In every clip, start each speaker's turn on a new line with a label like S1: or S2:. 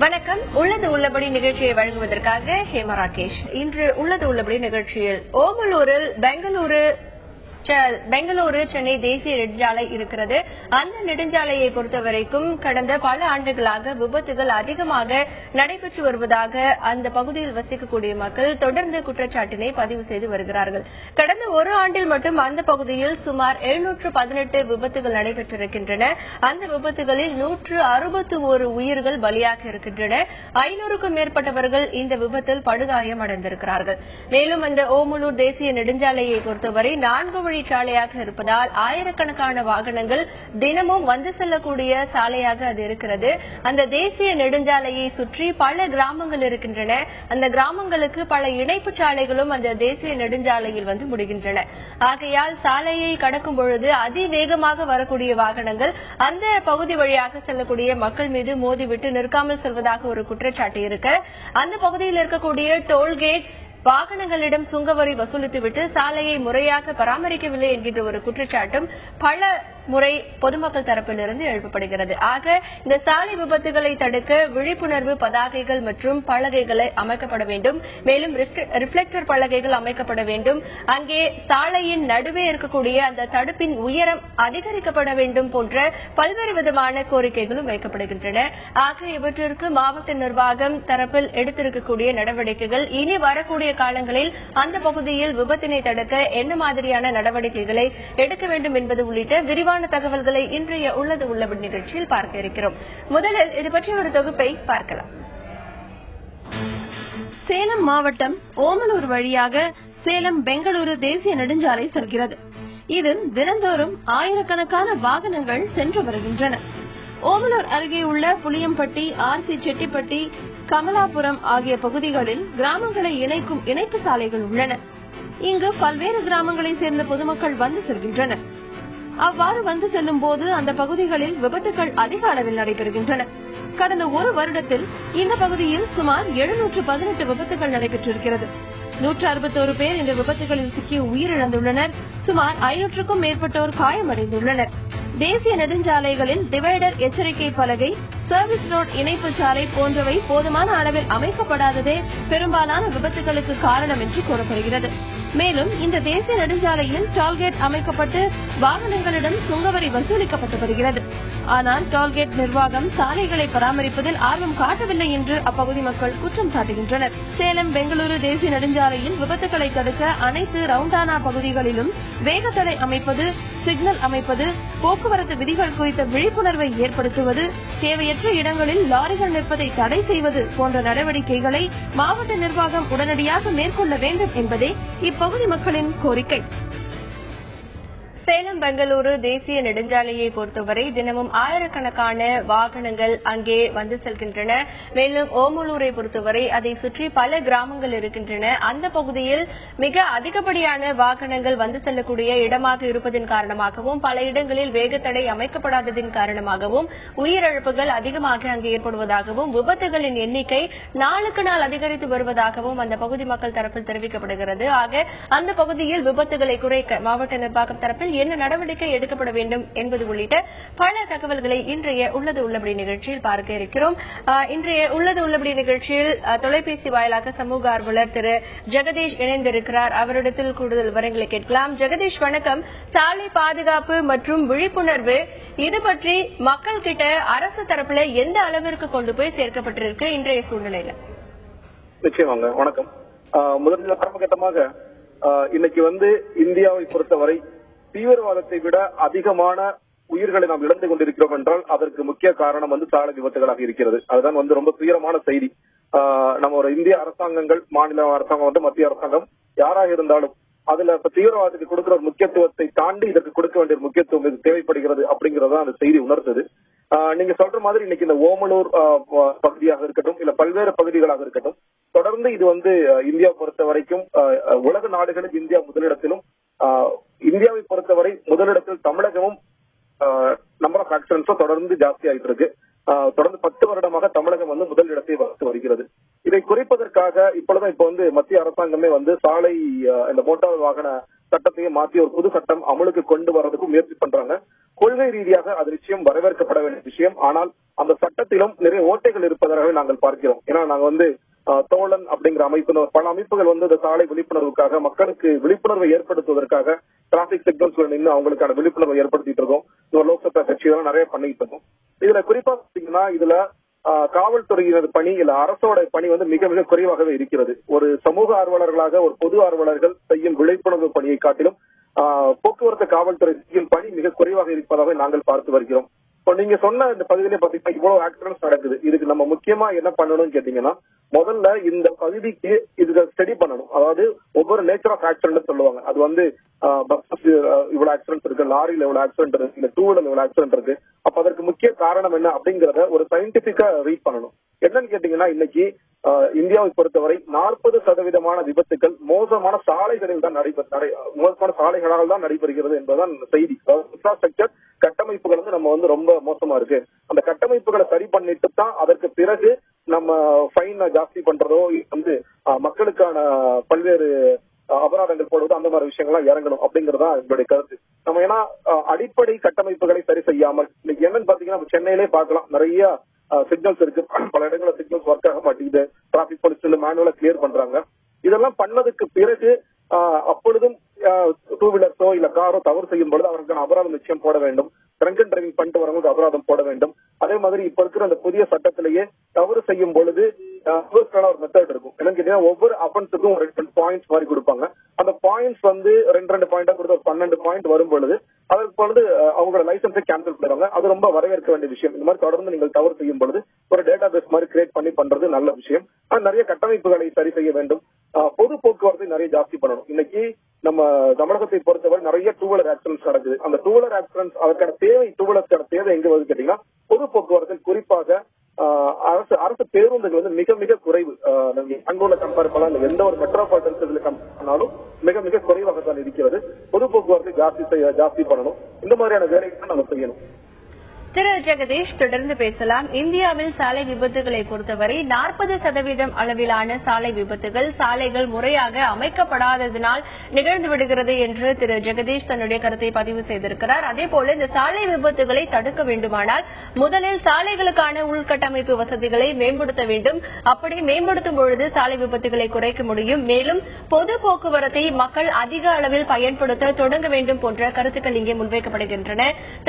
S1: வணக்கம். உள்ளது உள்ளபடி நிகழ்ச்சியை வழங்குவதற்காக ஹேமா ராகேஷ். இன்று உள்ளது உள்ளபடி நிகழ்ச்சியில் ஓமலூரில் பெங்களூரு சென்னை தேசிய நெடுஞ்சாலை இருக்கிறது. அந்த நெடுஞ்சாலையை பொறுத்தவரைக்கும் கடந்த பல ஆண்டுகளாக விபத்துகள் அதிகமாக நடைபெற்று வருவதாக அந்த பகுதியில் வசிக்கக்கூடிய மக்கள் தொடர்ந்து குற்றச்சாட்டினை பதிவு செய்து வருகிறார்கள். கடந்த ஒரு ஆண்டில் மட்டும் அந்த பகுதியில் சுமார் 718 விபத்துகள் நடைபெற்றிருக்கின்றன. அந்த விபத்துகளில் 161 உயிர்கள் பலியாக இருக்கின்றன. 500க்கும் மேற்பட்டவர்கள் இந்த விபத்தில் படுகாயம் அடைந்திருக்கிறார்கள். மேலும் அந்த ஓமலூர் தேசிய நெடுஞ்சாலையை பொறுத்தவரை 4 சாலையாக இருப்பதால் ஆயிரக்கணக்கான வாகனங்கள் தினமும் வந்து செல்லக்கூடிய சாலையாக அது இருக்கிறது. அந்த தேசிய நெடுஞ்சாலையை சுற்றி பல கிராமங்கள் இருக்கின்றன. அந்த கிராமங்களுக்கு பல இணைப்பு சாலைகளும் அந்த தேசிய நெடுஞ்சாலையில் வந்து முடிகின்றன. ஆகையால் சாலையை கடக்கும் பொழுது அதிவேகமாக வரக்கூடிய வாகனங்கள் அந்த பகுதி வழியாக செல்லக்கூடிய மக்கள் மீது மோதிவிட்டு நிற்காமல் செல்வதாக ஒரு குற்றச்சாட்டு இருக்கு. அந்த பகுதியில் இருக்கக்கூடிய டோல்கேட் வாகனங்களிடம் சுங்கவரி வசூலித்துவிட்டு சாலையை முறையாக பராமரிக்கவில்லை என்கின்ற ஒரு குற்றச்சாட்டும் பல முறை பொதுமக்கள் தரப்பிலிருந்து எழுப்பப்படுகிறது. ஆக இந்த சாலை விபத்துகளை தடுக்க விழிப்புணர்வு பதாகைகள் மற்றும் பலகைகளை அமைக்கப்பட வேண்டும். மேலும் ரிஃப்ளெக்டர் பலகைகள் அமைக்கப்பட வேண்டும். அங்கே சாலையின் நடுவே இருக்கக்கூடிய அந்த தடுப்பின் உயரம் அதிகரிக்கப்பட வேண்டும் போன்ற பல்வேறு விதமான கோரிக்கைகளும் வைக்கப்படுகின்றன. ஆக இவற்றிற்கு மாவட்ட நிர்வாகம் தரப்பில் எடுத்திருக்கக்கூடிய நடவடிக்கைகள் இனி வரக்கூடிய காலங்களில் அந்த பகுதியில் விபத்தினை தடுக்க என்ன மாதிரியான நடவடிக்கைகளை எடுக்க வேண்டும் என்பது உள்ளிட்ட விரிவான தகவல்களை இன்றைய உள்ளது உள்ளபடி நிகழ்ச்சியில் பார்க்க இருக்கிறோம். முதலில் இது பற்றி ஒரு தொகுப்பை பார்க்கலாம்.
S2: சேலம் மாவட்டம் ஓமலூர் வழியாக சேலம் பெங்களூரு தேசிய நெடுஞ்சாலை செல்கிறது. இதில் தினந்தோறும் ஆயிரக்கணக்கான வாகனங்கள் சென்று வருகின்றன. ஓமலூர் அருகே உள்ள புளியம்பட்டி, ஆர்சி செட்டிப்பட்டி, கமலாபுரம் ஆகிய பகுதிகளில் கிராமங்களை இணைக்கும் இணைப்பு சாலைகள் உள்ளன. இங்கு பல்வேறு கிராமங்களை சேர்ந்த பொதுமக்கள் வந்து செல்கின்றனர். அவ்வாறு வந்து செல்லும் போது அந்த பகுதிகளில் விபத்துகள் அதிக அளவில் நடைபெறுகின்றன. கடந்த ஒரு வருடத்தில் இந்த பகுதியில் சுமார் 718 விபத்துகள் நடைபெற்றிருக்கிறது. 161 பேர் இந்த விபத்துகளில் சிக்கி உயிரிழந்துள்ளனர். சுமார் 500க்கும் மேற்பட்டோர் காயமடைந்துள்ளனர். தேசிய நெடுஞ்சாலைகளில் டிவைடர் எச்சரிக்கை பலகை, சர்வீஸ் ரோட் இணைப்பு சாலை போன்றவை போதுமான அளவில் அமைக்கப்படாததே பெரும்பாலான விபத்துகளுக்கு காரணம் என்று கூறப்படுகிறது. மேலும் இந்த தேசிய நெடுஞ்சாலையில் டோல்கேட் அமைக்கப்பட்டு வாகனங்களிடம் சுங்கவரி வசூலிக்கப்பட்டு வருகிறது. ஆனால் டோல்கேட் நிர்வாகம் சாலைகளை பராமரிப்பதில் ஆர்வம் காட்டவில்லை என்று அப்பகுதி மக்கள் குற்றம் சாட்டுகின்றனர். சேலம் பெங்களூரு தேசிய நெடுஞ்சாலையில் விபத்துகளை தடுக்க அனைத்து ரவுண்டானா பகுதிகளிலும் வேகத்தடை அமைப்பது, சிக்னல் அமைப்பது, போக்குவரத்து விதிகள் குறித்த விழிப்புணர்வை ஏற்படுத்துவது, தேவையற்ற இடங்களில் லாரிகள் நிற்பதை தடை செய்வது போன்ற நடவடிக்கைகளை மாவட்ட நிர்வாகம் உடனடியாக மேற்கொள்ள வேண்டும் என்பதே இப்பகுதி மக்களின் கோரிக்கை.
S1: சேலம் பெங்களூரு தேசிய நெடுஞ்சாலையை பொறுத்தவரை தினமும் ஆயிரக்கணக்கான வாகனங்கள் அங்கே வந்து செல்கின்றன. மேலும் ஓமலூரை பொறுத்தவரை அதை சுற்றி பல கிராமங்கள் இருக்கின்றன. அந்த பகுதியில் மிக அதிகப்படியான வாகனங்கள் வந்து செல்லக்கூடிய இடமாக இருப்பதன் காரணமாகவும் பல இடங்களில் வேகத்தடை அமைக்கப்படாததின் காரணமாகவும் உயிரிழப்புகள் அதிகமாக அங்கே ஏற்படுவதாகவும் விபத்துகளின் எண்ணிக்கை நாளுக்கு நாள் அதிகரித்து வருவதாகவும் அந்த பகுதி மக்கள் தரப்பில் தெரிவிக்கப்படுகிறது. ஆக அந்த பகுதியில் விபத்துகளை குறைக்க மாவட்ட நிர்வாகம் தரப்பில் என்ன நடவடிக்கை எடுக்கப்பட வேண்டும் என்பது உள்ளிட்ட பல தகவல்களை இன்றைய உள்ளது உள்ளபடி நிகழ்ச்சியில் பார்க்க இருக்கிறோம். இன்றைய உள்ளது உள்ளபடி நிகழ்ச்சியில் தொலைபேசி வாயிலாக சமூக ஆர்வலர் திரு ஜெகதீஷ் இணைந்திருக்கிறார். அவரிடத்தில் கூடுதல் விவரங்களை கேட்கலாம். ஜெகதீஷ் வணக்கம். சாலை பாதுகாப்பு மற்றும் விழிப்புணர்வு இது பற்றி மக்கள் கிட்ட அரசு தரப்புல எந்த அளவிற்கு கொண்டு போய் சேர்க்கப்பட்டிருக்கு இன்றைய சூழ்நிலையில?
S3: நிச்சயமாங்க. வணக்கம். முதல்ல ஆரம்பகட்டமாக இன்னைக்கு இந்தியாவை பொறுத்தவரை தீவிரவாதத்தை விட அதிகமான உயிர்களை நாம் இழந்து கொண்டிருக்கிறோம் என்றால் அதற்கு முக்கிய காரணம் சாலை விபத்துகளாக இருக்கிறது. அதுதான் ரொம்ப துயரமான செய்தி. நம்ம ஒரு இந்திய அரசாங்கங்கள், மாநில அரசாங்கம், மத்திய அரசாங்கம் யாராக இருந்தாலும் அதுல தீவிரவாதத்துக்கு கொடுக்கிற ஒரு முக்கியத்துவத்தை தாண்டி இதற்கு கொடுக்க வேண்டிய முக்கியத்துவம் இது தேவைப்படுகிறது அப்படிங்கறத அந்த செய்தி உணர்த்தது. நீங்க சொல்ற மாதிரி இன்னைக்கு இந்த ஓமலூர் பகுதியாக இருக்கட்டும், இல்ல பல்வேறு பகுதிகளாக இருக்கட்டும், தொடர்ந்து இது இந்தியா பொறுத்த வரைக்கும் உலக நாடுகளுக்கு இந்தியா முதலிடத்திலும், இந்தியாவை பொறுத்தவரை முதலிடத்தில் தமிழகமும் நம்பர் ஆஃப் ஆக்சிடென்ட்ஸும் தொடர்ந்து ஜாஸ்தி ஆகிட்டு இருக்கு. தொடர்ந்து 10 வருடமாக தமிழகம் முதல் இடத்தை வகித்து வருகிறது. இதை குறைப்பதற்காக இப்பொழுது மத்திய அரசாங்கமே சாலை இந்த மோட்டார் வாகன சட்டத்தையும் மாற்றி ஒரு புது சட்டம் அமலுக்கு கொண்டு வர்றதுக்கும் முயற்சி பண்றாங்க. கொள்கை ரீதியாக அது நிச்சயம் வரவேற்கப்பட வேண்டிய விஷயம். ஆனால் அந்த சட்டத்திலும் நிறைய ஓட்டைகள் இருப்பதாகவே நாங்கள் பார்க்கிறோம். ஏன்னா நாங்க தோழன் அப்படிங்கிற அமைப்பு, பல அமைப்புகள் இந்த சாலை விழிப்புணர்வுக்காக, மக்களுக்கு விழிப்புணர்வை ஏற்படுத்துவதற்காக டிராபிக் சிக்னல்ஸ்ல நின்று அவங்களுக்கான விழிப்புணர்வை ஏற்படுத்திட்டு இருக்கோம். லோக்சபா கட்சியெல்லாம் நிறைய பண்ணிட்டு இருக்கோம். இதுல குறிப்பா பாத்தீங்கன்னா இதுல காவல்துறையினர் பணி இல்ல அரசோட பணி மிக மிக குறைவாகவே இருக்கிறது. ஒரு சமூக ஆர்வலர்களாக, ஒரு பொது ஆர்வலர்கள் செய்யும் விழிப்புணர்வு பணியை காட்டிலும் போக்குவரத்து காவல்துறை செய்யும் பணி மிக குறைவாக இருப்பதாக நாங்கள் பார்த்து வருகிறோம். இப்போ நீங்க சொன்ன இந்த பகுதியிலே பாத்தீங்கன்னா இவ்வளவு ஆக்சிடென்ட்ஸ் நடக்குது. இதுக்கு நம்ம முக்கியமா என்ன பண்ணணும்னு கேட்டீங்கன்னா, முதல்ல இந்த பகுதிக்கு இதுக்கு ஸ்டடி பண்ணணும். அதாவது ஒவ்வொரு நேச்சர் ஆஃப் ஆக்சிடென்ட் சொல்லுவாங்க. அது பஸ் இவ்வளவு ஆக்சிடென்ட் இருக்கு, லாரியில இவ்வளவு ஆக்சிடென்ட் இருக்கு, இல்ல டூ வீலர் இவ்வளவு ஆக்சிடென்ட் இருக்கு. அப்ப அதற்கு முக்கிய காரணம் என்ன அப்படிங்கறத ஒரு சயின்டிபிக்கா ரீட் பண்ணணும். என்னன்னு கேட்டீங்கன்னா, இன்னைக்கு இந்தியாவை பொறுத்தவரை 40% விபத்துகள் மோசமான சாலைகளில் தான் மோசமான சாலைகளால் தான் நடைபெறுகிறது என்பதுதான் செய்தி. இன்ஃப்ராஸ்ட்ரக்சர் கட்டமைப்புகள் நம்ம ரொம்ப மோசமா இருக்கு. அந்த கட்டமைப்புகளை சரி பண்ணிட்டு தான் அதற்கு பிறகு நம்ம ஃபைன் ஜாஸ்தி பண்றதோ மக்களுக்கான பல்வேறு அபராதங்கள் போடுவது அந்த மாதிரி விஷயங்கள்லாம் இறங்கணும் அப்படிங்கறதா என்னுடைய கருத்து. நம்ம ஏன்னா அடிப்படை கட்டமைப்புகளை சரி செய்யாமல் இன்னைக்கு என்னன்னு பாத்தீங்கன்னா சென்னையிலே பார்க்கலாம், நிறைய சிக்னல்ஸ் இருக்கு. பல இடங்களில் சிக்னல்ஸ் ஒர்க் ஆக மாட்டேங்குது. டிராபிக் போலீஸ் மேனுவலா கிளியர் பண்றாங்க. இதெல்லாம் பண்ணதுக்கு பிறகு அப்பொழுதும் டூ வீலர்ஸோ இல்ல காரோ தவறு செய்யும் பொழுது அவர்களுக்கான அபராதம் நிச்சயம் போட வேண்டும். ட்ரங்க் அண்ட் டிரைவிங் பண்ணிட்டு வரவங்களுக்கு அபராதம் போட வேண்டும். அதே மாதிரி இப்ப இருக்கிற அந்த புதிய சட்டத்திலேயே தவறு செய்யும் பொழுது ஒரு மெத்தட் இருக்கும். என்னன்னு கேட்டீங்கன்னா, ஒவ்வொரு அஃபென்ஸுக்கும் 2 பாயிண்ட்ஸ் மாதிரி கொடுப்பாங்க. அந்த பாயிண்ட்ஸ் 2 பாயிண்டா கொடுத்து ஒரு 12 பாயிண்ட் வரும் பொழுது அதற்கு அவங்களோட லைசன்ஸை கேன்சல் பண்ணுவாங்க. அது ரொம்ப வரவேற்க வேண்டிய விஷயம். இந்த மாதிரி தொடர்ந்து நீங்கள் தவறு செய்யும் பொழுது ஒரு டேட்டா பேஸ் மாதிரி கிரியேட் பண்ணி பண்றது நல்ல விஷயம். நிறைய கட்டமைப்புகளை சரி செய்ய வேண்டும். பொது போக்குவரத்தை நிறைய ஜாஸ்தி பண்ணணும். இன்னைக்கு நம்ம தமிழகத்தை பொறுத்தவரை நிறைய டூ வீலர் ஆக்சிடென்ட்ஸ் நடக்குது. அந்த டூ வீலர் ஆக்சிடென்ட்ஸ் அதற்கான தேவை, டூ வீலர்ஸ்க்கான தேவை எங்க வருது கேட்டீங்கன்னா, பொது போக்குவரத்தில் குறிப்பாக அரசு பேருந்துகள் மிக மிக குறைவு. அங்குள்ள கம்பேர் பண்ணலாம், எந்த ஒரு மெட்ரோபாலிட்டன் சிட்டில கம்பேர் பண்ணாலும் மிக மிக குறைவாக தான் இருக்கிறது. பொது போக்குவரத்தை ஜாஸ்தி பண்ணணும். இந்த மாதிரியான வேலைகளை நம்ம செய்யணும்.
S1: திரு ஜெகதீஷ், தொடர்ந்து பேசலாம். இந்தியாவில் சாலை விபத்துகளை பொறுத்தவரை 40% அளவிலான சாலை விபத்துகள் சாலைகள் முறையாக அமைக்கப்படாததனால் நிகழ்ந்து விடுகிறது என்று திரு ஜெகதீஷ் தன்னுடைய கருத்தை பதிவு செய்திருக்கிறார். அதேபோல இந்த சாலை விபத்துகளை தடுக்க வேண்டுமானால் முதலில் சாலைகளுக்கான உள்கட்டமைப்பு வசதிகளை மேம்படுத்த வேண்டும். அப்படி மேம்படுத்தும் பொழுது சாலை விபத்துகளை குறைக்க முடியும். மேலும் பொது போக்குவரத்தை மக்கள் அதிக அளவில் பயன்படுத்த தொடங்க வேண்டும் போன்ற கருத்துக்கள் இங்கே முன்வைக்கப்படுகின்றன.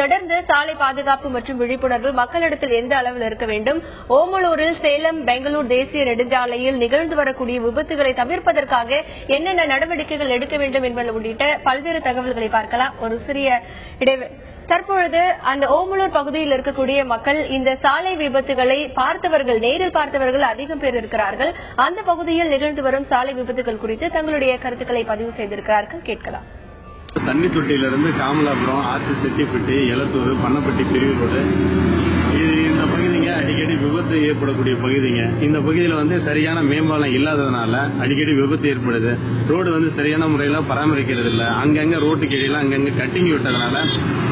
S1: தொடர்ந்து சாலை பாதுகாப்பு மற்றும் விழிப்புணர்வு மக்களிடத்தில் எந்த அளவில் இருக்க வேண்டும், ஓமலூரில் சேலம் பெங்களூர் தேசிய நெடுஞ்சாலையில் நிகழ்ந்து வரக்கூடிய விபத்துகளை தவிர்ப்பதற்காக என்னென்ன நடவடிக்கைகள் எடுக்க வேண்டும் என்பது உள்ளிட்ட பல்வேறு தகவல்களை பார்க்கலாம். ஒரு சிறிய இடைவெளி. தற்பொழுது அந்த ஓமலூர் பகுதியில் இருக்கக்கூடிய மக்கள் இந்த சாலை விபத்துகளை பார்த்தவர்கள், நேரில் பார்த்தவர்கள் அதிகம் பேர் இருக்கிறார்கள். அந்த பகுதியில் நிகழ்ந்து வரும் சாலை விபத்துகள் குறித்து தங்களுடைய கருத்துக்களை பதிவு செய்திருக்கிறார்கள். கேட்கலாம்.
S4: தண்ணி தொட்டியிலிருந்து காமலாபுரம், ஆற்று செட்டிப்பட்டி, எலத்தூர், பண்ணப்பட்டி பிரிவு ரோடு, இந்த பகுதிங்க அடிக்கடி விபத்து ஏற்படக்கூடிய பகுதிங்க. இந்த பகுதியில் சரியான மேம்பாலம் இல்லாததுனால அடிக்கடி விபத்து ஏற்படுது. ரோடு சரியான முறையில் பராமரிக்கிறது இல்லை. அங்கங்க ரோட்டுக்கு இடையில அங்கங்க கட்டிங் விட்டதுனால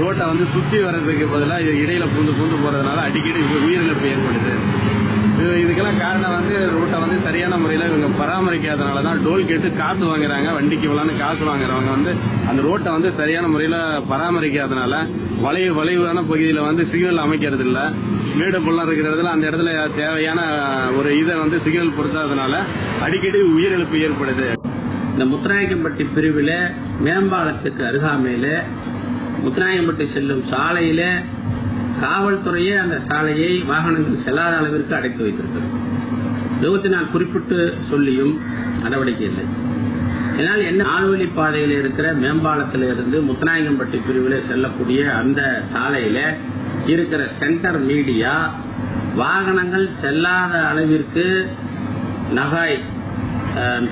S4: ரோட்டை சுற்றி வர்றதுக்கு பதிலாக இடையில பூந்து போறதுனால அடிக்கடி உயிரிழப்பு ஏற்படுது. இதுக்கெல்லாம் காரணம் ரோட்டை சரியான முறையில் இவங்க பராமரிக்காதனால தான். டோல் கேட்டு காசு வாங்குறாங்க, வண்டிக்கு இவ்வளவு காசு வாங்குறவங்க அந்த ரோட்டை சரியான முறையில் பராமரிக்காதனால வளைவான பகுதியில் சிக்னல் அமைக்கிறது இல்லை. மேடு பள்ளம் இருக்கிறதுல அந்த இடத்துல தேவையான ஒரு இதை சிக்னல் பொருத்தாதனால அடிக்கடி உயிரிழப்பு ஏற்படுது.
S5: இந்த முத்துராயக்கம்பட்டி பிரிவில் மேம்பாலத்துக்கு அருகாமையில முத்துராயக்கம்பட்டி செல்லும் சாலையில காவல்துறையே அந்த சாலையை வாகனங்கள் செல்லாத அளவிற்கு அடைத்து வைத்திருக்கிறது. 24 குறிப்பிட்டு சொல்லியும் நடவடிக்கை இல்லை. இதனால் என்ன, 4 வழி பாதையில் இருக்கிற மேம்பாலத்திலிருந்து முத்துராயக்கம்பட்டி பிரிவில் செல்லக்கூடிய அந்த சாலையில இருக்கிற சென்டர் மீடியா வாகனங்கள் செல்லாத அளவிற்கு நகாய்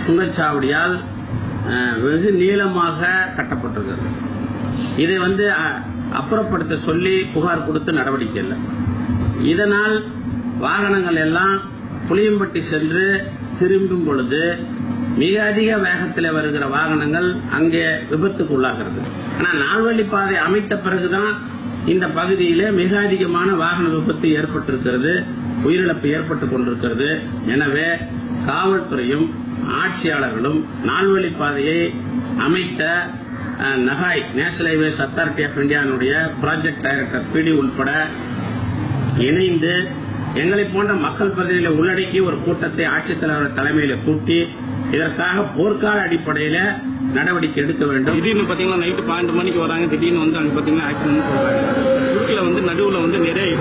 S5: சுங்கச்சாவடியால் வெகு நீளமாக கட்டப்பட்டிருக்கிறது. இதை அப்புறப்படுத்த சொல்லி புகார் கொடுத்து நடவடிக்கை இல்லை. இதனால் வாகனங்கள் எல்லாம் புளியம்பட்டி சென்று திரும்பும் பொழுது மிக அதிக வேகத்தில் வருகிற வாகனங்கள் அங்கே விபத்துக்கு உள்ளாகிறது. ஆனால் 4 வழி பாதை அமைத்த பிறகுதான் இந்த பகுதியிலே மிக அதிகமான வாகன விபத்து ஏற்பட்டிருக்கிறது, உயிரிழப்பு ஏற்பட்டுக் கொண்டிருக்கிறது. எனவே காவல்துறையும் ஆட்சியாளர்களும் 4 வழி பாதையை அமைத்த நகாய் நேஷனல் ஹைவேஸ் அத்தாரிட்டி ஆஃப் இந்தியாவுடைய ப்ராஜெக்ட் டைரக்டர் பிடி உட்பட இணைந்து எங்களை போன்ற மக்கள் பிரதிநிதிகளை உள்ளடக்கி ஒரு கூட்டத்தை ஆட்சித்தலைவர் தலைமையில கூட்டி இதற்காக போர்க்கால அடிப்படையில நடவடிக்கை எடுக்க வேண்டும்.
S4: திடீர்னு பாத்தீங்கன்னா நைட்டு 12 மணிக்கு வராங்க, திடீர்னு வந்து அங்க பாத்தீங்கன்னா ஆக்சிடென்ட் சொல்றாங்க. குறுக்கில வந்து நடுவுல வந்து நிறைய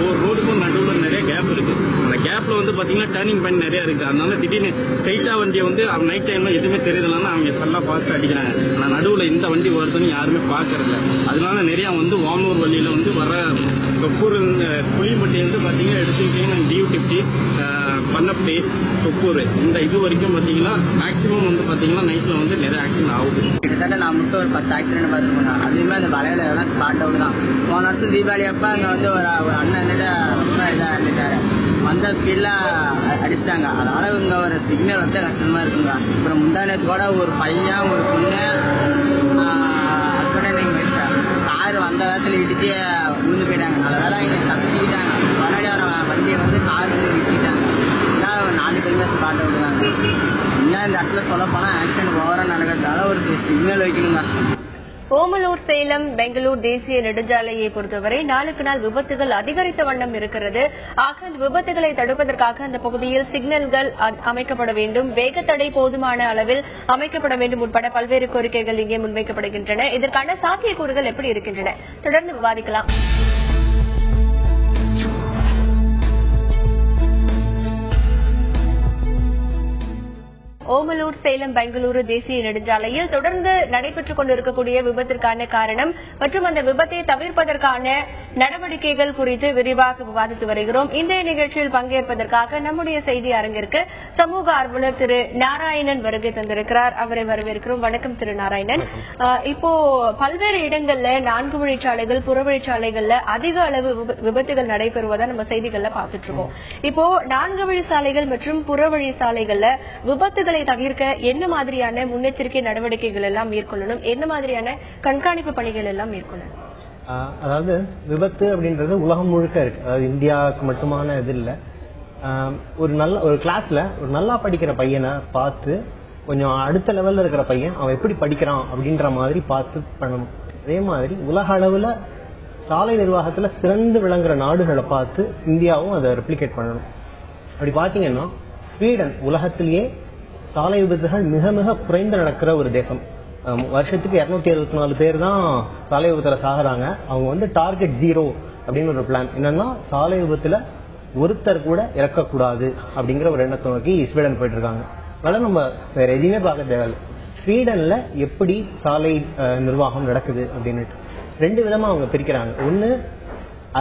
S4: ஒரு ரோடுக்கும் நடுவுல நிறைய கேப் இருக்கு. அந்த கேப்ல வந்து பாத்தீங்கன்னா டர்னிங் பாயிண்ட் நிறைய இருக்கு. அதனால திடீர்னு ஸ்ட்ரைட்டா வண்டியை வந்து நைட் டைம்ல எதுவுமே தெரியலன்னா அவங்க எல்லாம் பார்த்து அடிக்கிறாங்க. ஆனா நடுவுல இந்த வண்டி வருதுன்னு யாருமே பாக்குறதில்ல. அதனால நிறைய வந்து வாமூர் வழியில வந்து வர தொப்பூர் புளியம்பட்டி வந்து பாத்தீங்கன்னா எடுத்துக்கிட்டீங்கன்னா டியூட்டி பண்ணப்படி தொப்பூர் இந்த இது வரைக்கும் பாத்தீங்கன்னா மேக்சிமம் வந்து பாத்தீங்கன்னா நைட்ல வந்து நிறைய ஆக்சிடென்ட் ஆகுது.
S6: கிட்டத்தட்ட நான் மட்டும் ஒரு 10 ஆக்சிடென்ட் பார்த்துருக்கேன். அதுவுமே அந்த வளையல எல்லாம் ஸ்பாட் அவுட் தான். போன வருஷம் தீபாவளி அப்ப அங்க வந்து ஒரு அண்ணன் ரொம்ப இதா இருந்துட்டாரு. வந்த ஸ்பீட்ல அடிச்சிட்டாங்க. அதனால இங்க ஒரு சிக்னல் வச்சா கஷ்டமா இருக்குங்க. அப்புறம் முந்தானத்து கூட ஒரு பையன் ஒரு பொண்ணு கார் வந்த வேகத்துல இடிச்சு விழுந்து போயிட்டாங்க. அதனால இங்க தப்பிக்கிட்டாங்க. முன்னாடி வர வண்டியை வந்து கார் வந்து விட்டுட்டாங்க. 4 பேருமே ஸ்பாட் அவுட். இன்னும் இந்த இடத்துல சொல்ல போனா ஆக்சிடென்ட் ஓவரா நடக்கிறதால ஒரு சிக்னல் வைக்கணுங்க.
S1: ஓமலூர் சேலம் பெங்களூர் தேசிய நெடுஞ்சாலையை பொறுத்தவரை நாளுக்கு நாள் விபத்துகள் அதிகரித்த வண்ணம் இருக்கிறது. ஆக அந்த விபத்துகளை தடுப்பதற்காக அந்த பகுதியில் சிக்னல்கள் அமைக்கப்பட வேண்டும், வேகத்தடை போதுமான அளவில் அமைக்கப்பட வேண்டும் உட்பட பல்வேறு கோரிக்கைகள் இங்கே முன்வைக்கப்படுகின்றன. இதற்கான சாத்தியக்கூறுகள் எப்படி இருக்கின்றன தொடர்ந்து விவாதிக்கலாம். ஓமலூர் சேலம் பெங்களூரு தேசிய நெடுஞ்சாலையில் தொடர்ந்து நடைபெற்றுக் கொண்டிருக்கக்கூடிய விபத்திற்கான காரணம் மற்றும் அந்த விபத்தை தவிர்ப்பதற்கான நடவடிக்கைகள் குறித்து விரிவாக விவாதித்து வருகிறோம். இன்றைய நிகழ்ச்சியில் பங்கேற்பதற்காக நம்முடைய செய்தி அரங்கிற்கு சமூக ஆர்வலர் திரு நாராயணன் வருகை தந்திருக்கிறார். அவரை வரவேற்கிறோம். வணக்கம் திரு நாராயணன். இப்போ பல்வேறு இடங்கள்ல 4 வழிச்சாலைகள் புறவழிச்சாலைகள்ல அதிக அளவு விபத்துகள் நடைபெறுவதை நம்ம செய்திகள்ல பார்த்துட்டு இருக்கோம். இப்போ 4 வழி சாலைகள் மற்றும் புறவழி சாலைகள்ல விபத்துகள் தவிர்க்க என்ன மாதிரியான முன்னெச்சரிக்கை நடவடிக்கைகள் எல்லாம் மேற்கொள்ளணும், என்ன மாதிரியான கண்காணிப்பு பணிகள் எல்லாம் மேற்கொள்ளணும்?
S7: அதாவது விபத்து அப்படின்றது உலகம் முழுக்க இருக்கு. அதாவது இந்தியாவுக்கு மட்டுமான இது இல்ல. ஒரு கிளாஸ்ல ஒரு நல்லா படிக்கிற பையனை பார்த்து கொஞ்சம் அடுத்த லெவல்ல இருக்கிற பையன் அவன் எப்படி படிக்கிறான் அப்படின்ற மாதிரி பார்த்து பண்ணணும். அதே மாதிரி உலக அளவுல சாலை நிர்வாகத்துல சிறந்து விளங்குற நாடுகளை பார்த்து இந்தியாவும் அதை ரெப்ளிகேட் பண்ணணும். அப்படி பாத்தீங்கன்னா ஸ்வீடன் உலகத்திலேயே சாலை விபத்துகள் மிக மிக குறைந்து நடக்கிற ஒரு தேசம். வருஷத்துக்கு 264 பேர் தான் சாலை விபத்துல சாகுறாங்க. அவங்க வந்து டார்கெட் 0 அப்படின்னு ஒரு பிளான் என்னன்னா சாலை விபத்துல ஒருத்தர் கூட இறக்கக்கூடாது அப்படிங்கிற ஒரு எண்ணத்தை நோக்கி ஸ்வீடன் போயிட்டு இருக்காங்க. அதனால நம்ம வேற எதுவுமே பார்க்க தேவையில்லை. ஸ்வீடன்ல எப்படி சாலை நிர்வாகம் நடக்குது அப்படின்னு 2 விதமா அவங்க பிரிக்கிறாங்க. ஒன்னு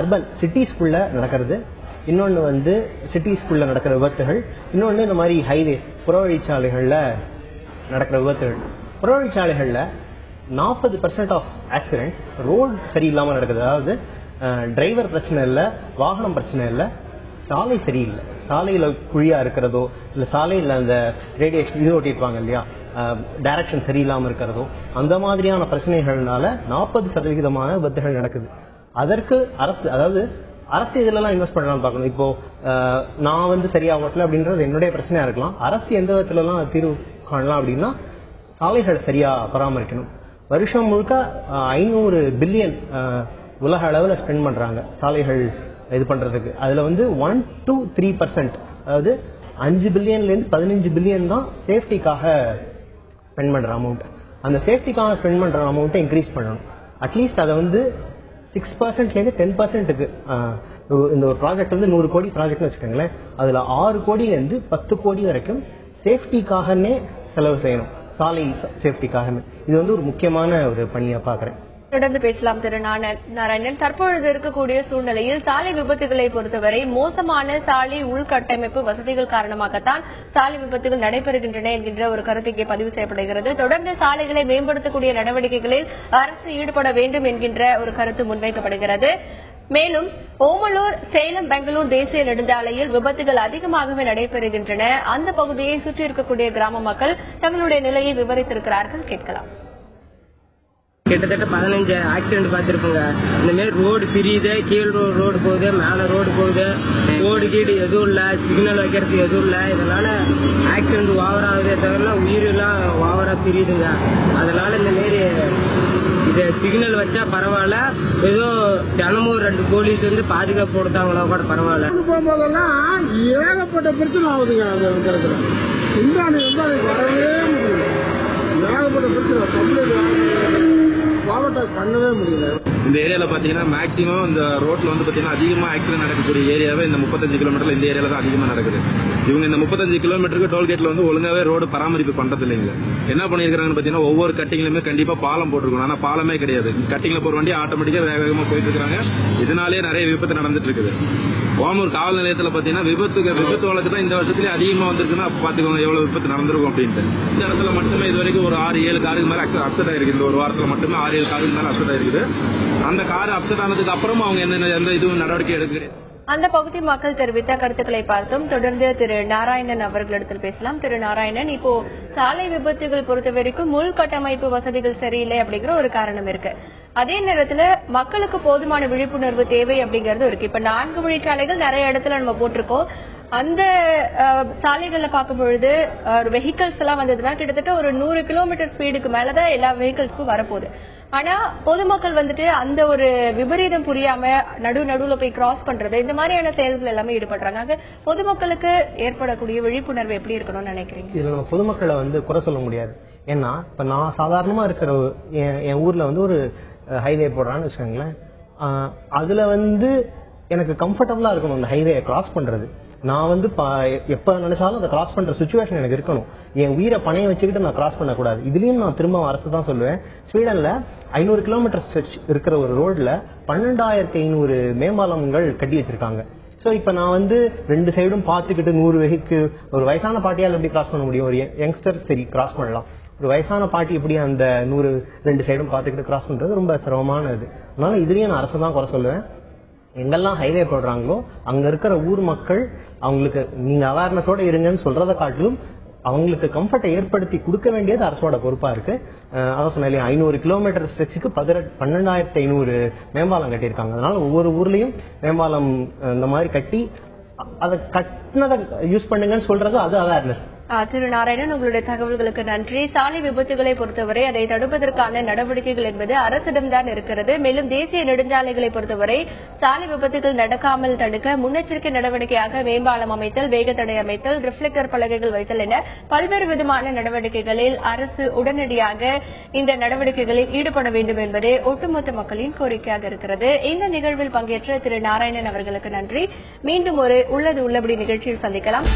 S7: அர்பன் சிட்டிஸ்குள்ள நடக்கிறது, இன்னொன்னு வந்து சிட்டிஸ்குள்ள நடக்கிற விபத்துகள், இன்னொன்னு இந்த மாதிரி ஹைவேஸ் புறவழிச்சாலைகள்ல நடக்கிற விபத்துகள். புறவழிச்சாலைகள்ல 40% ஆஃப் ஆக்சிடென்ட்ஸ் ரோடு சரியில்லாம நடக்குது. அதாவது டிரைவர் பிரச்சனை இல்ல, வாகனம் பிரச்சனை இல்ல, சாலை சரியில்லை. சாலையில குழியா இருக்கிறதோ இல்ல சாலையில அந்த ரேடியேஷன் இது ஓட்டிருப்பாங்க இல்லையா, டைரக்ஷன் சரியில்லாம இருக்கிறதோ அந்த மாதிரியான பிரச்சனைகள்னால 40% விபத்துகள் நடக்குது. அதற்கு அரசு, அதாவது அரசு இதுல எல்லாம் இன்வெஸ்ட் பண்ணலாம் பார்க்கணும். இப்போ நான் வந்து சரியா ஓட்டல அப்படின்றது என்னுடைய பிரச்சனையா இருக்கலாம். அரசு எந்த விதத்துல எல்லாம் தீர்வு காணலாம் அப்படின்னா சாலைகளை சரியா பராமரிக்கணும். வருஷம் முழுக்க 500 பில்லியன் உலக அளவுல ஸ்பெண்ட் பண்றாங்க சாலைகள் இது பண்றதுக்கு. அதுல வந்து 1 to 3%, அதாவது 5 பில்லியன்ல இருந்து 15 பில்லியன் தான் சேஃப்டிக்காக ஸ்பெண்ட் பண்ற அமௌண்ட். அந்த சேஃப்டிக்காக ஸ்பெண்ட் பண்ற அமௌண்ட்டை இன்க்ரீஸ் பண்ணணும். அட்லீஸ்ட் அதை வந்து 6%ல இருந்து 10%க்கு இந்த ஒரு ப்ராஜெக்ட் வந்து 100 கோடி ப்ராஜெக்ட்னு வச்சுக்கோங்களேன். அதுல 6 கோடியில இருந்து 10 கோடி வரைக்கும் சேஃப்டிக்காகவே செலவு செய்யணும், சாலை சேஃப்டிக்காக. இது வந்து ஒரு முக்கியமான ஒரு பணியா பாக்குறேன்.
S1: தொடர்ந்து பேசலாம் திரு நாராயணன். தற்பொழுது இருக்கக்கூடிய சூழ்நிலையில் சாலை விபத்துகளை பொறுத்தவரை மோசமான சாலை உள்கட்டமைப்பு வசதிகள் காரணமாகத்தான் சாலை விபத்துகள் நடைபெறுகின்றன என்கின்ற ஒரு கருத்து இங்கே பதிவு செய்யப்படுகிறது. தொடர்ந்து சாலைகளை மேம்படுத்தக்கூடிய நடவடிக்கைகளில் அரசு ஈடுபட வேண்டும் என்கின்ற ஒரு கருத்து முன்வைக்கப்படுகிறது. மேலும் ஓமலூர் சேலம் பெங்களூர் தேசிய நெடுஞ்சாலையில் விபத்துகள் அதிகமாகவே நடைபெறுகின்றன. அந்த பகுதியை சுற்றி இருக்கக்கூடிய கிராம மக்கள் தங்களுடைய நிலையை விவரித்திருக்கிறார்கள். கேட்கலாம்.
S6: கிட்டத்தட்ட 15 ஆக்சிடென்ட் பார்த்துருப்போங்க. இந்த மாதிரி ரோடு பிரியுது, கீழ் ரோடு போகுது, மேல ரோடு போகுது, ரோடு கீடு எதுவும் இல்லை, சிக்னல் வைக்கிறதுக்கு எதுவும் இல்லை. இதனால ஆக்சிடென்ட் ஓவர் ஆகுதே தவிர உயிரெல்லாம் ஓவரா பிரியுதுங்க. அதனால இந்த மாரி இது சிக்னல் வச்சா பரவாயில்ல, ஏதோ தினமும் 2 போலீஸ் வந்து பாதுகாப்பு கொடுத்தாங்களா கூட பரவாயில்ல.
S8: போகும்போதெல்லாம் ஏகப்பட்ட பிரச்சனை ஆகுதுங்க. அது இந்தாண்டு வந்து அது வரவே முடியல. ஏகப்பட்ட பிரச்சனை கம்ப்ளைண்ட் மாவட்டம் பண்ணவே முடியல.
S9: இந்த ஏரியால பாத்தீங்கன்னா மேக்சிமம் இந்த ரோட்ல வந்து பாத்தீங்கன்னா அதிகமா ஆக்சிடென்ட் நடக்கக்கூடிய ஏரியாவே இந்த 35 கிலோமீட்டர்ல இந்த ஏரியால தான் அதிகமா நடக்குது. இவங்க இந்த 35 கிலோமீட்டருக்கு டோல்கேட்ல வந்து ஒழுங்காவே ரோடு பராமரிப்பு பண்றது இல்லைங்க. என்ன பண்ணிருக்காங்கன்னு பாத்தீங்கன்னா ஒவ்வொரு கட்டிங்லயுமே கண்டிப்பா பாலம் போட்டிருக்கணும். ஆனா பாலமே கிடையாது. கட்டிங்ல போற வண்டி ஆட்டோமேட்டிக்கா வேகமா போயிட்டு இருக்காங்க. இதனாலேயே நிறைய விபத்து நடந்துட்டு இருக்குது. ஓமூர் காவல் நிலையத்துல பாத்தீங்கன்னா விபத்து வழக்கு தான் இந்த வருஷத்துலயே அதிகமா வந்திருக்குன்னா பாத்துக்கோங்க எவ்வளவு விபத்து நடந்திருக்கும் அப்படின்ட்டு. இந்த இடத்துல மட்டுமே இது வரைக்கும் ஒரு 6-7 காருக்கு மேல அப்செட் ஆயிருக்கு. இந்த ஒரு வாரத்துல மட்டுமே 6-7 காருக்கு மேல அப்செட் ஆயிருக்குது. அந்த கார் அப்செட் ஆனதுக்கு அப்புறமா அவங்க எந்த இதுவும் நடவடிக்கை எடுக்க.
S1: அந்த பகுதி மக்கள் தெரிவித்த கருத்துக்களை பார்த்தோம். தொடர்ந்து திரு நாராயணன் அவர்களிடத்தில் பேசலாம். திரு நாராயணன், இப்போ சாலை விபத்துகள் பொறுத்த வரைக்கும் உள்கட்டமைப்பு வசதிகள் சரியில்லை அப்படிங்கிற ஒரு காரணம் இருக்கு. அதே நேரத்துல மக்களுக்கு போதுமான விழிப்புணர்வு தேவை அப்படிங்கறது இருக்கு. இப்ப 4 வழிச்சாலைகள் நிறைய இடத்துல நம்ம போட்டிருக்கோம். அந்த சாலைகள்ல பார்க்கும் பொழுது வெஹிக்கிள்ஸ் எல்லாம் வந்ததுன்னா கிட்டத்தட்ட ஒரு 100 கிலோமீட்டர் ஸ்பீடுக்கு மேலதான் எல்லா வெஹிக்கிள்ஸ்க்கும் வரப்போகுது. ஆனா பொதுமக்கள் வந்துட்டு அந்த ஒரு விபரீதம் புரியாம நடுவுல போய் கிராஸ் பண்றது, இந்த மாதிரியான செயல்கள் எல்லாமே ஈடுபடுறாங்க. பொதுமக்களுக்கு ஏற்படக்கூடிய விழிப்புணர்வு எப்படி இருக்கணும்னு நினைக்கிறீங்க?
S7: இதுல நம்ம பொதுமக்களை வந்து குறை சொல்ல முடியாது. ஏன்னா இப்ப நான் சாதாரணமா இருக்கிற என் ஊர்ல வந்து ஒரு ஹைவே போடுறான்னு வச்சுக்கோங்களேன். அதுல வந்து எனக்கு கம்ஃபர்டபுளா இருக்கணும் அந்த ஹைவே கிராஸ் பண்றது. நான் வந்து எப்ப நினைச்சாலும் அதை கிராஸ் பண்ற சிச்சுவேஷன் எனக்கு இருக்கணும். என் உயிரை பணைய வச்சுக்கிட்டு நான் கிராஸ் பண்ணக்கூடாது. இதுலயும் நான் திரும்ப அரசு தான் சொல்லுவேன். ஸ்வீடன்ல 500 கிலோமீட்டர் ஸ்ட்ரெச் இருக்கிற ஒரு ரோட்ல 12,500 மேம்பாலங்கள் கட்டி வச்சிருக்காங்க. சோ இப்ப நான் வந்து 2 சைடும் பாத்துக்கிட்டு 100 வெஹிக்கிள் ஒரு வயசான பாட்டியால் எப்படி கிராஸ் பண்ண முடியும்? ஒரு யங்ஸ்டர் சரி கிராஸ் பண்ணலாம். ஒரு வயசான பாட்டி எப்படி அந்த 2 சைடும் பாத்துக்கிட்டு கிராஸ் பண்றது ரொம்ப சிரமமானது. அதனால இதுலயும் நான் அரசு தான் குறை சொல்லுவேன். எங்கெல்லாம் ஹைவே போடுறாங்களோ அங்க இருக்கிற ஊர் மக்கள் அவங்களுக்கு நீங்க அவேர்னஸோட இருங்கன்னு சொல்றதை காட்டிலும் அவங்களுக்கு கம்ஃபர்ட்டை ஏற்படுத்தி கொடுக்க வேண்டியது அரசோட பொறுப்பா இருக்கு. அதான் சொன்னேன் 500 கிலோமீட்டர் ஸ்ட்ரெச்சுக்கு 12,500 மேம்பாலம் கட்டியிருக்காங்க. அதனால ஒவ்வொரு ஊர்லயும் மேம்பாலம் இந்த மாதிரி கட்டி அதை கட்டினதை யூஸ் பண்ணுங்கன்னு சொல்றது அது அவேர்னஸ்.
S1: திரு நாராயணன், உங்களுடைய தகவல்களுக்கு நன்றி. சாலை விபத்துகளை பொறுத்தவரை அதை தடுப்பதற்கான நடவடிக்கைகள் என்பது அரசிடம்தான் இருக்கிறது. மேலும் தேசிய நெடுஞ்சாலைகளை பொறுத்தவரை சாலை விபத்துகள் நடக்காமல் தடுக்க முன்னெச்சரிக்கை நடவடிக்கையாக மேம்பாலம் அமைத்தல், வேகத்தடை அமைத்தல், ரிஃப்ளெக்டர் பலகைகள் வைத்தல் என பல்வேறு விதமான நடவடிக்கைகளில் அரசு உடனடியாக இந்த நடவடிக்கைகளில் ஈடுபட வேண்டும் என்பதே ஒட்டுமொத்த மக்களின் கோரிக்கையாக இருக்கிறது. இந்த நிகழ்வில் பங்கேற்ற திரு நாராயணன் அவர்களுக்கு நன்றி. மீண்டும் ஒரு உள்ளது உள்ளபடி நிகழ்ச்சியில் சந்திக்கலாம்.